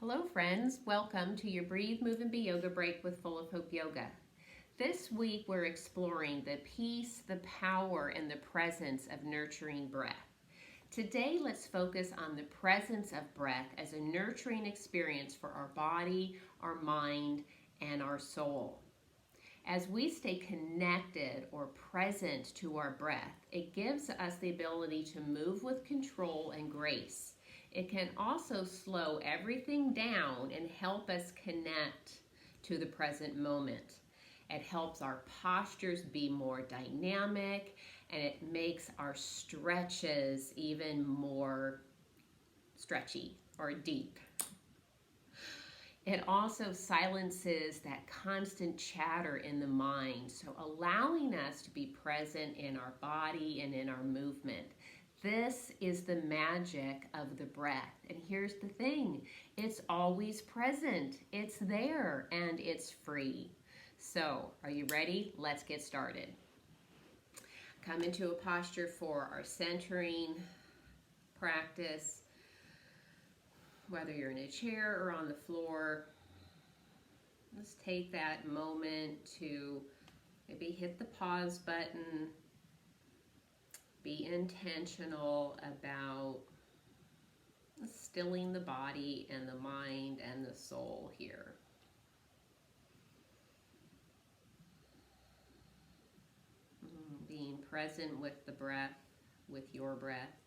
Hello friends, welcome to your Breathe, Move, and Be Yoga Break with Full of Hope Yoga. This week we're exploring the peace, the power, and the presence of nurturing breath. Today let's focus on the presence of breath as a nurturing experience for our body, our mind, and our soul. As we stay connected or present to our breath, it gives us the ability to move with control and grace. It can also slow everything down and help us connect to the present moment. It helps our postures be more dynamic, and it makes our stretches even more stretchy or deep. It also silences that constant chatter in the mind, so allowing us to be present in our body and in our movement. This is the magic of the breath. And here's the thing, it's always present, it's there, and it's free. So, are you ready? Let's get started. Come into a posture for our centering practice. Whether you're in a chair or on the floor, let's take that moment to maybe hit the pause button. Be intentional about stilling the body and the mind and the soul here. Being present with the breath, with your breath.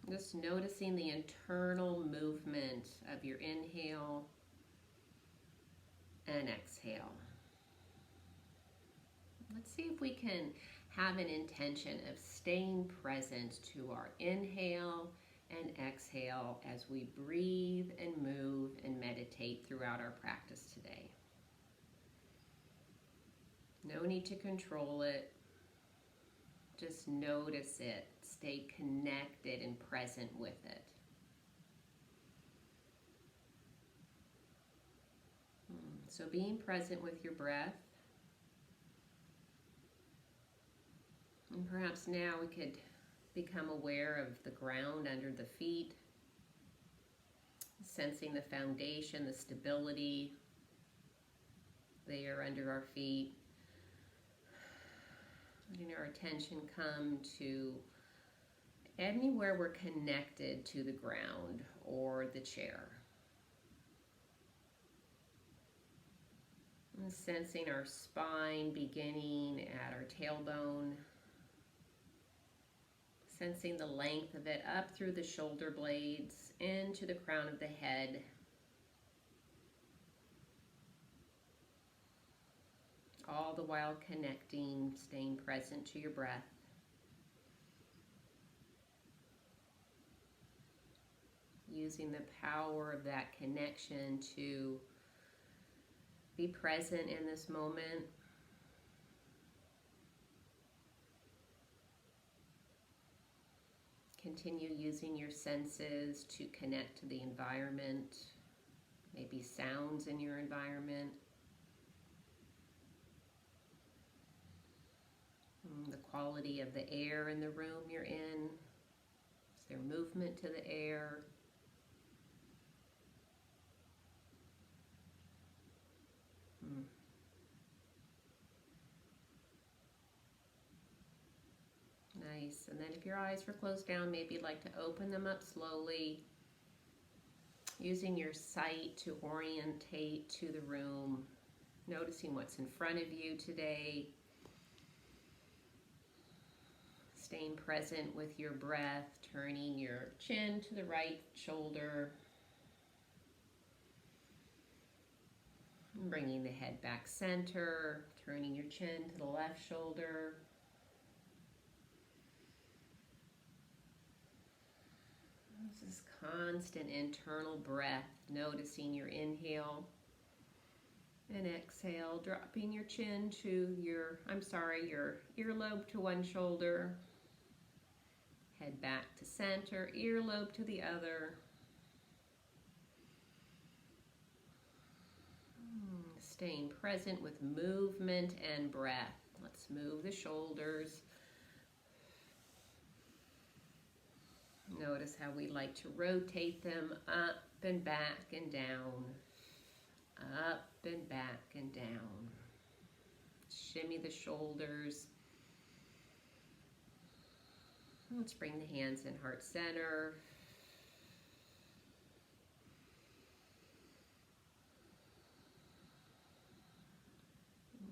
Just noticing the internal movement of your inhale and exhale. Let's see if we can have an intention of staying present to our inhale and exhale as we breathe and move and meditate throughout our practice today. No need to control it. Just notice it. Stay connected and present with it. So being present with your breath. And perhaps now we could become aware of the ground under the feet, sensing the foundation, the stability there under our feet. Letting our attention come to anywhere we're connected to the ground or the chair. And sensing our spine beginning at our tailbone. Sensing the length of it up through the shoulder blades, into the crown of the head. All the while connecting, staying present to your breath. Using the power of that connection to be present in this moment. Continue using your senses to connect to the environment, maybe sounds in your environment. The quality of the air in the room you're in. Is there movement to the air? Nice. And then if your eyes were closed down, maybe you'd like to open them up slowly, using your sight to orientate to the room, noticing what's in front of you today, staying present with your breath, turning your chin to the right shoulder, bringing the head back center, turning your chin to the left shoulder. This is constant internal breath, noticing your inhale and exhale, dropping your chin to your earlobe to one shoulder, head back to center, earlobe to the other. Staying present with movement and breath. Let's move the shoulders. Notice how we like to rotate them up and back and down, up and back and down. Shimmy the shoulders. Let's bring the hands in heart center.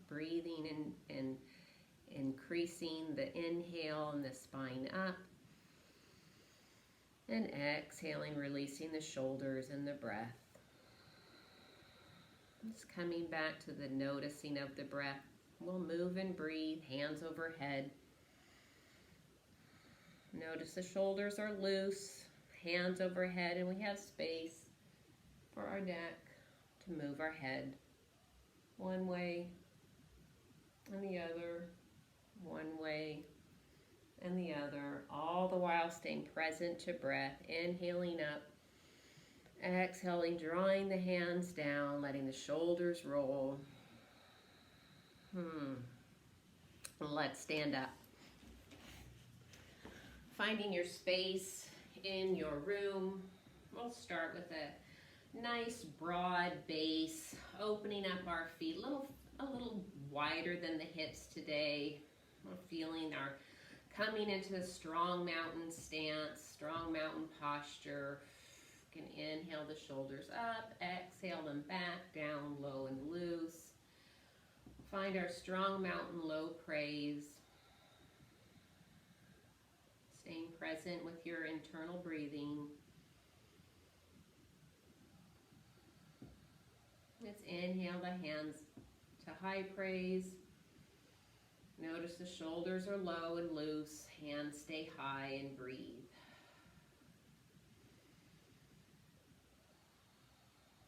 Breathing and increasing the inhale and the spine up. And exhaling, releasing the shoulders and the breath. Just coming back to the noticing of the breath. We'll move and breathe, hands overhead. Notice the shoulders are loose, hands overhead, and we have space for our neck to move our head one way and the other, one way and the other, all the while staying present to breath, inhaling up, exhaling, drawing the hands down, letting the shoulders roll. Let's stand up. Finding your space in your room. We'll start with a nice broad base, opening up our feet a little wider than the hips today. We're feeling our coming into a strong mountain stance, strong mountain posture. You can inhale the shoulders up, exhale them back, down, low and loose. Find our strong mountain low praise. Staying present with your internal breathing. Let's inhale the hands to high praise. Notice the shoulders are low and loose, hands stay high, and breathe.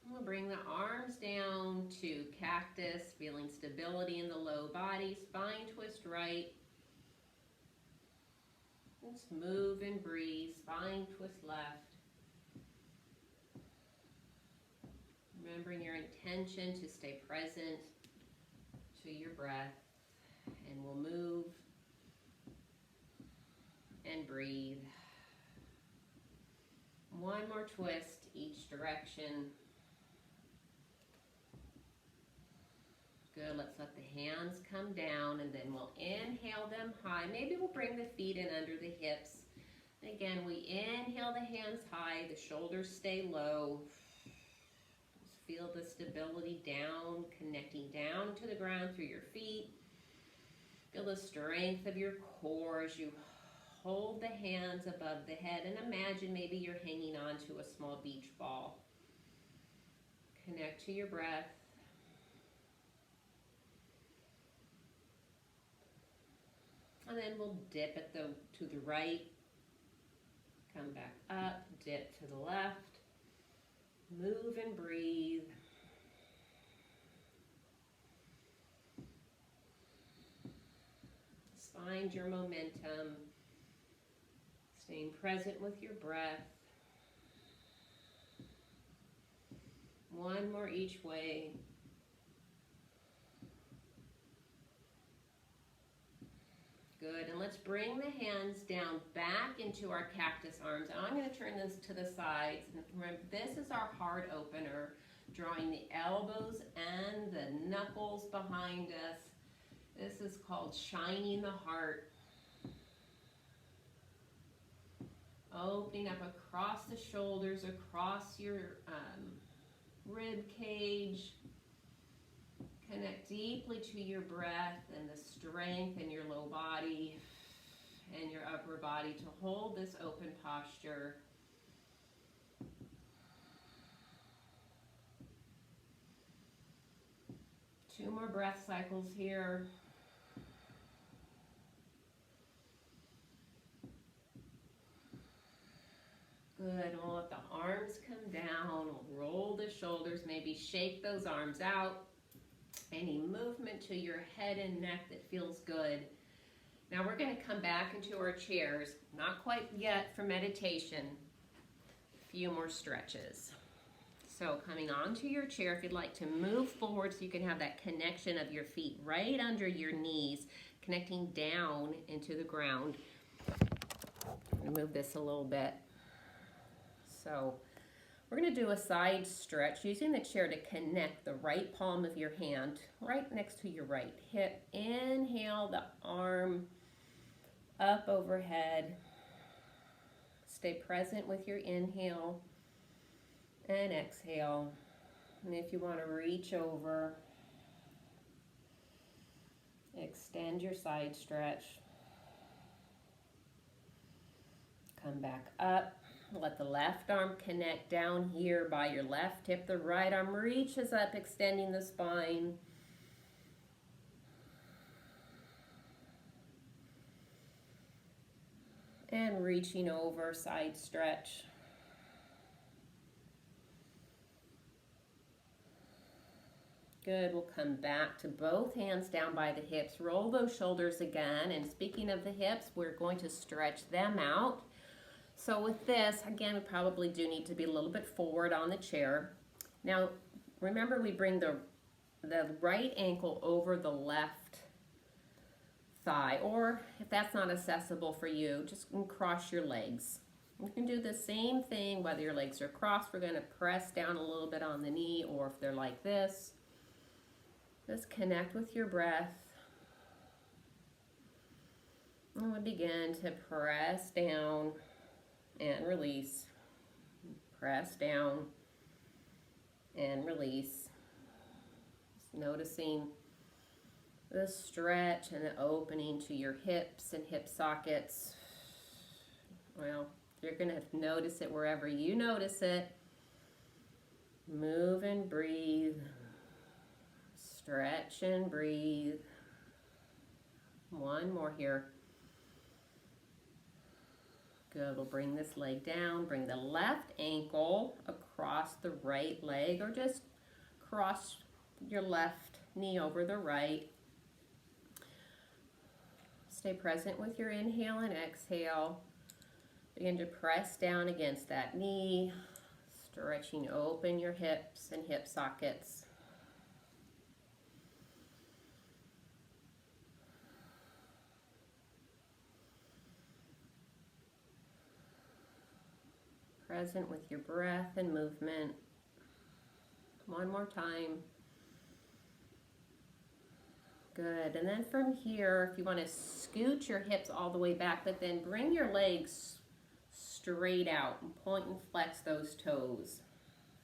We'll bring the arms down to cactus, feeling stability in the low body, spine twist right. Let's move and breathe, spine twist left. Remembering your intention to stay present to your breath. And we'll move and breathe. One more twist each direction. Good, let's let the hands come down and then we'll inhale them high. Maybe we'll bring the feet in under the hips. Again, we inhale the hands high, the shoulders stay low. Just feel the stability down, connecting down to the ground through your feet. Feel the strength of your core as you hold the hands above the head and imagine maybe you're hanging on to a small beach ball. Connect to your breath. And then we'll dip to the right, come back up, dip to the left, move and breathe. Find your momentum, staying present with your breath. One more each way. Good, and let's bring the hands down back into our cactus arms. And I'm going to turn this to the sides. And remember, this is our heart opener, drawing the elbows and the knuckles behind us. This is called shining the heart. Opening up across the shoulders, across your rib cage. Connect deeply to your breath and the strength in your low body and your upper body to hold this open posture. Two more breath cycles here. Good, we'll let the arms come down, we'll roll the shoulders, maybe shake those arms out. Any movement to your head and neck that feels good. Now we're going to come back into our chairs, not quite yet for meditation. A few more stretches. So coming onto your chair, if you'd like to move forward so you can have that connection of your feet right under your knees, connecting down into the ground. I'm going to move this a little bit. So we're going to do a side stretch using the chair to connect the right palm of your hand right next to your right hip. Inhale the arm up overhead. Stay present with your inhale and exhale. And if you want to reach over, extend your side stretch. Come back up. Let the left arm connect down here by your left hip. The right arm reaches up, extending the spine. And reaching over, side stretch. Good, we'll come back to both hands down by the hips. Roll those shoulders again. And speaking of the hips, we're going to stretch them out. So with this, again, we probably do need to be a little bit forward on the chair. Now, remember we bring the right ankle over the left thigh, or if that's not accessible for you, just cross your legs. You can do the same thing whether your legs are crossed. We're going to press down a little bit on the knee, or if they're like this. Just connect with your breath. And we begin to press down and release. Press down and release. Just noticing the stretch and the opening to your hips and hip sockets. Well, you're going to notice it wherever you notice it. Move and breathe. Stretch and breathe. One more here. Good, we'll bring this leg down. Bring the left ankle across the right leg, or just cross your left knee over the right. Stay present with your inhale and exhale. Begin to press down against that knee, stretching open your hips and hip sockets. Present with your breath and movement. One more time. Good, and then from here, if you want to scoot your hips all the way back, but then bring your legs straight out and point and flex those toes.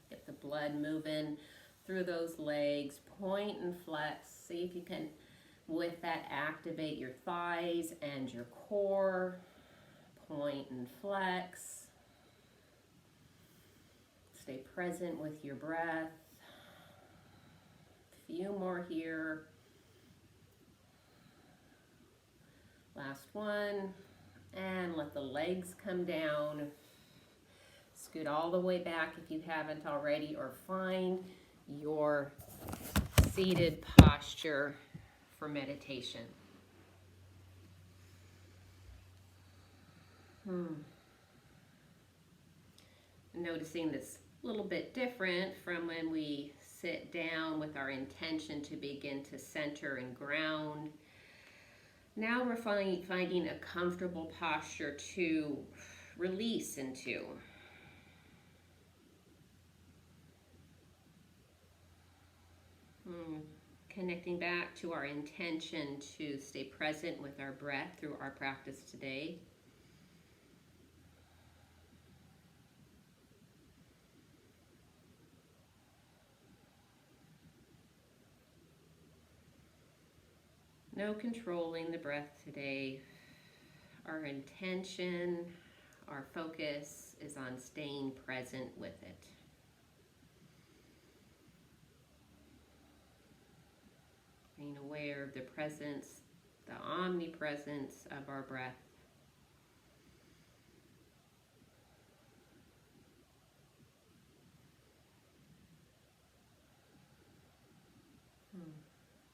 Get the blood moving through those legs. Point and flex. See if you can, with that, activate your thighs and your core. Point and flex. Stay present with your breath. A few more here. Last one. And let the legs come down. Scoot all the way back if you haven't already, or find your seated posture for meditation. Noticing this a little bit different from when we sit down with our intention to begin to center and ground. Now we're finding a comfortable posture to release into. Connecting back to our intention to stay present with our breath through our practice today. No controlling the breath today. Our intention, our focus is on staying present with it. Being aware of the presence, the omnipresence of our breath.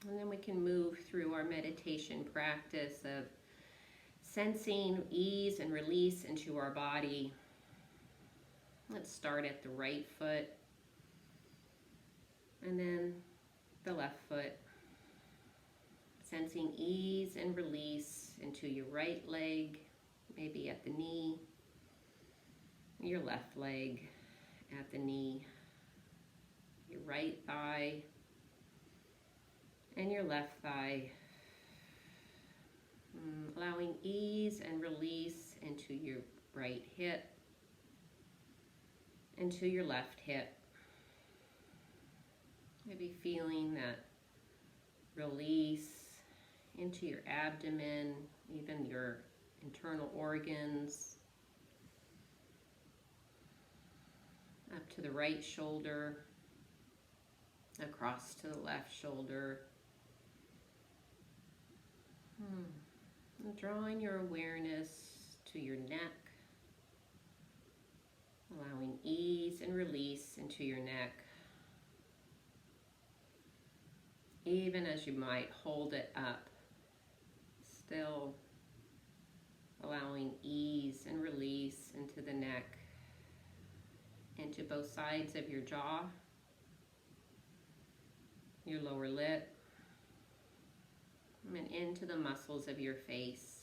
And then we can move through our meditation practice of sensing ease and release into our body. Let's start at the right foot and then the left foot. Sensing ease and release into your right leg, maybe at the knee, your left leg at the knee, your right thigh, and your left thigh. Allowing ease and release into your right hip, into your left hip. Maybe feeling that release into your abdomen, even your internal organs, up to the right shoulder, across to the left shoulder. And drawing your awareness to your neck, allowing ease and release into your neck, even as you might hold it up, still allowing ease and release into the neck, into both sides of your jaw, your lower lip, and into the muscles of your face.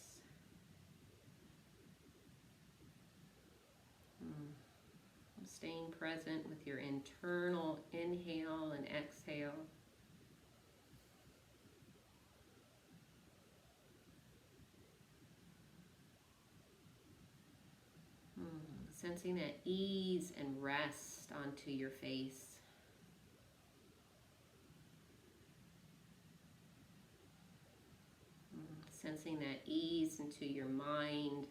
Staying present with your internal inhale and exhale. Sensing that ease and rest onto your face. Sensing that ease into your mind.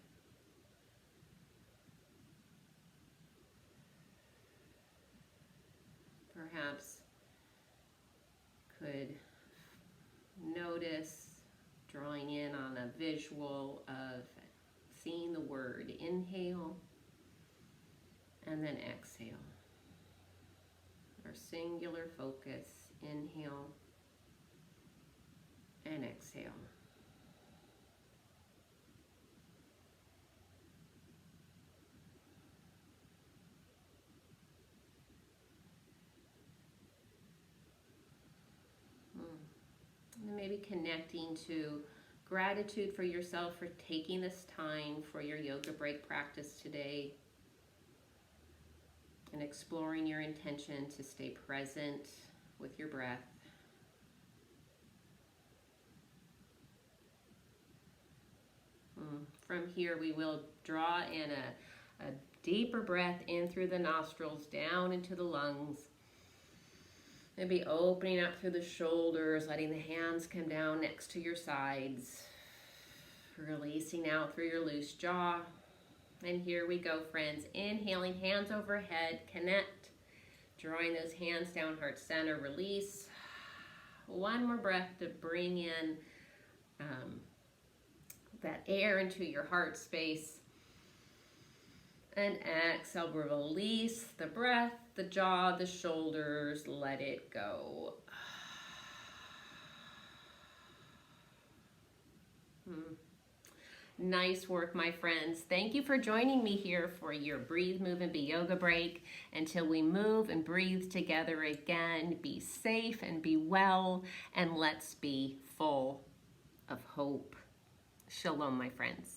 Perhaps could notice drawing in on a visual of seeing the word inhale and then exhale. Our singular focus, inhale and exhale. And maybe connecting to gratitude for yourself for taking this time for your yoga break practice today, and exploring your intention to stay present with your breath. From here, we will draw in a deeper breath in through the nostrils, down into the lungs. Maybe opening up through the shoulders, letting the hands come down next to your sides. Releasing out through your loose jaw. And here we go, friends. Inhaling, hands overhead, connect. Drawing those hands down, heart center, release. One more breath to bring in that air into your heart space. And exhale, release the breath, the jaw, the shoulders, let it go. Nice work, my friends. Thank you for joining me here for your Breathe, Move, and Be yoga break. Until we move and breathe together again, be safe and be well, and let's be full of hope. Shalom, my friends.